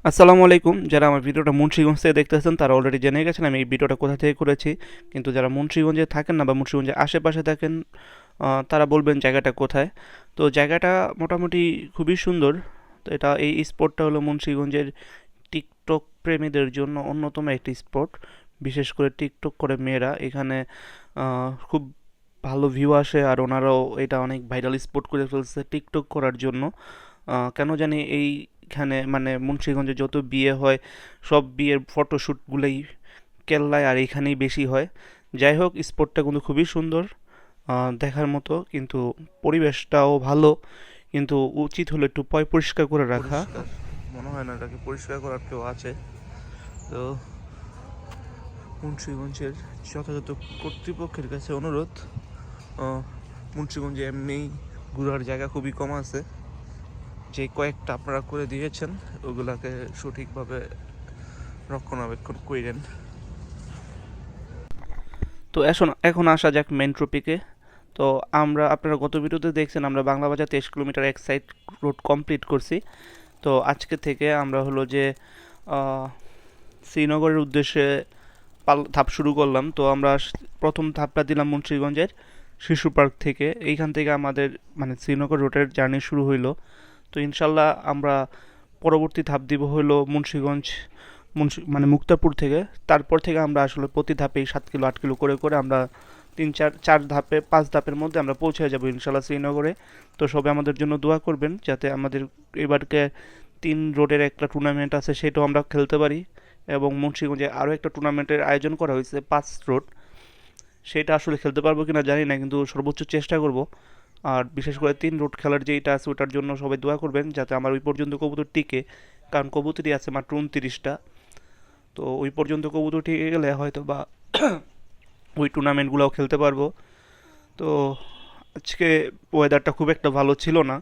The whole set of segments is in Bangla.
আসসালামু আলাইকুম। যারা আমার ভিডিওটা মুন্সিগঞ্জ থেকে দেখতেছেন তারা অলরেডি জেনে গেছেন আমি এই ভিডিওটা কোথা থেকে করেছি। কিন্তু যারা মুন্সিগঞ্জে থাকেন না বা মুন্সিগঞ্জের আশেপাশে থাকেন তারা বলবেন জায়গাটা কোথায়। তো জায়গাটা মোটামুটি খুবই সুন্দর। তো এই স্পটটা হলো মুন্সিগঞ্জের টিকটক প্রেমীদের জন্য অন্যতম একটি স্পট। বিশেষ করে টিকটক করে মেয়েরা এখানে খুব ভালো ভিউ আসে, আর ওনারাও এটা অনেক ভাইরাল স্পট করে ফেলছে টিকটক করার জন্য। কেন জানি এইখানে মানে মুন্সিগঞ্জে যত বিয়ে হয় সব বিয়ের ফটোশ্যুটগুলোই কেল্লায় আর এইখানেই বেশি হয়। যাই হোক, স্পটটা কিন্তু খুবই সুন্দর, দেখার মতো, কিন্তু পরিবেশটাও ভালো, কিন্তু উচিত হলো একটু পরিষ্কার করে রাখা। মনে হয় না এটাকে পরিষ্কার করার কেউ আছে। তো মুন্সিগঞ্জের যথাযথ কর্তৃপক্ষের কাছে অনুরোধ, মুন্সিগঞ্জে এমনি ঘোরার জায়গা খুবই কম আছে, যে কয়েকটা আপনারা করে দিয়েছেন ওগুলাকে সঠিকভাবে রক্ষণাবেক্ষণ করেন। তো এখন আসা যাক মেন টপিকে। তো আপনারা গত ভিডিওতে দেখছেন আমরা বাংলা বাজার 23 কিলোমিটার এক সাইড রোড কমপ্লিট করছি। তো আজকে থেকে আমরা হলো যে শ্রীনগরের উদ্দেশ্যে ধাপ শুরু করলাম। তো আমরা প্রথম ধাপটা দিলাম মুন্সিগঞ্জের শিশু পার্ক থেকে। এইখান থেকে আমাদের মানে শ্রীনগর রোডের জার্নি শুরু হইলো। তো ইনশাল্লাহ আমরা পরবর্তী ধাপ দিব হলো মুন্সিগঞ্জ মানে মুক্তাপুর থেকে। তারপর থেকে আমরা আসলে প্রতি ধাপেই 7 কিলো 8 কিলো করে করে আমরা 5 ধাপের মধ্যে আমরা পৌঁছে যাব ইনশাল্লাহ শ্রীনগরে। তো সবাই আমাদের জন্য দোয়া করবেন যাতে আমাদের এবারকে 3 রোডের একটা টুর্নামেন্ট আছে সেটাও আমরা খেলতে পারি, এবং মুন্সিগঞ্জে আরও একটা টুর্নামেন্টের আয়োজন করা হয়েছে 5 রোড, সেটা আসলে খেলতে পারবো কিনা জানি না, কিন্তু সর্বোচ্চ চেষ্টা করব। আর বিশেষ করে 3 রোড খেলার যেইটা আছে ওটার জন্য সবাই দোয়া করবেন যাতে আমার ওই পর্যন্ত কবুতর টিকে, কারণ কবুতরই আছে মাত্র 29টা। তো ওই পর্যন্ত কবুতর টিকে গেলে হয়তো বা ওই টুর্নামেন্টগুলোও খেলতে পারবো। তো আজকে ওয়েদারটা খুব একটা ভালো ছিল না।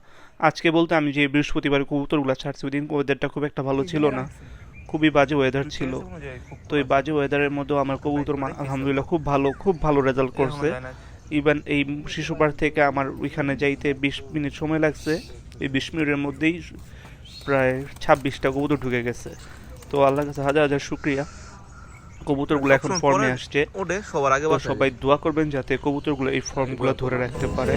আজকে বলতে আমি যে বৃহস্পতিবার কবুতরগুলো ছাড়ছি ওই দিন ওয়েদারটা খুব একটা ভালো ছিল না, খুবই বাজে ওয়েদার ছিল। তো এই বাজে ওয়েদারের মধ্যেও আমার কবুতর আলহামদুলিল্লাহ খুব ভালো রেজাল্ট করছে। ইভেন এই শিশু পার্ক থেকে আমার ওইখানে যাইতে 20 মিনিট সময় লাগছে, এই 20 মিনিটের মধ্যেই প্রায় 26টা কবুতর ঢুকে গেছে। তো আল্লাহর কাছে হাজার হাজার শুক্রিয়া, কবুতরগুলো এখন ফর্মে আসছে। তো সবাই দোয়া করবেন যাতে কবুতরগুলো এই ফর্মগুলো ধরে রাখতে পারে।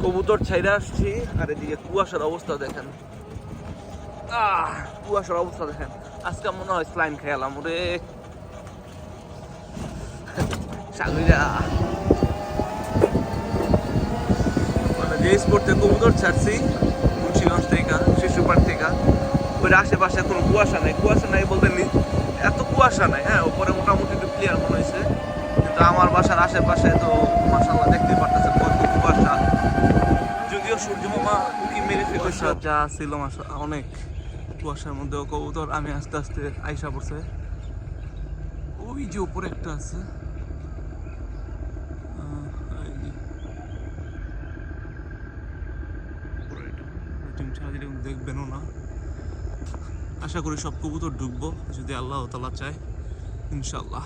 কবুতর ছাইরা আসছি, আর এদিকে কুয়াশার অবস্থা দেখেন। কুয়াশার অবস্থা দেখেন। আজকে মনে হয় স্লাইম খেয়ালাম ওরে সাগরিরা। মানে যে স্পোর্টে কবুতর ছাড়ছি মুন্সিগঞ্জ থেকে শিশু পার্ক থেকে, ওই আশেপাশে কোনো কুয়াশা নাই। কুয়াশা নাই বলতে এত কুয়াশা নাই, হ্যাঁ উপরে মোটামুটি একটু ক্লিয়ার মনে হয়েছে, কিন্তু আমার বাসার আশেপাশে তো মাশাআল্লাহ দেখতে পারতেছে কত কুয়াশা। যদিও সূর্য মামা উকি মেরে ফেলেছে, যা ছিল অনেক কুয়াশার মধ্যেও কবুতর আমি আস্তে আস্তে আইসা পড়ছে। ওই যে উপরে একটা আছে, দেখবেনও না। আশা করি সব কবুতর ঢুকবো যদি আল্লাহ তাআলা চায়, ইনশাআল্লাহ।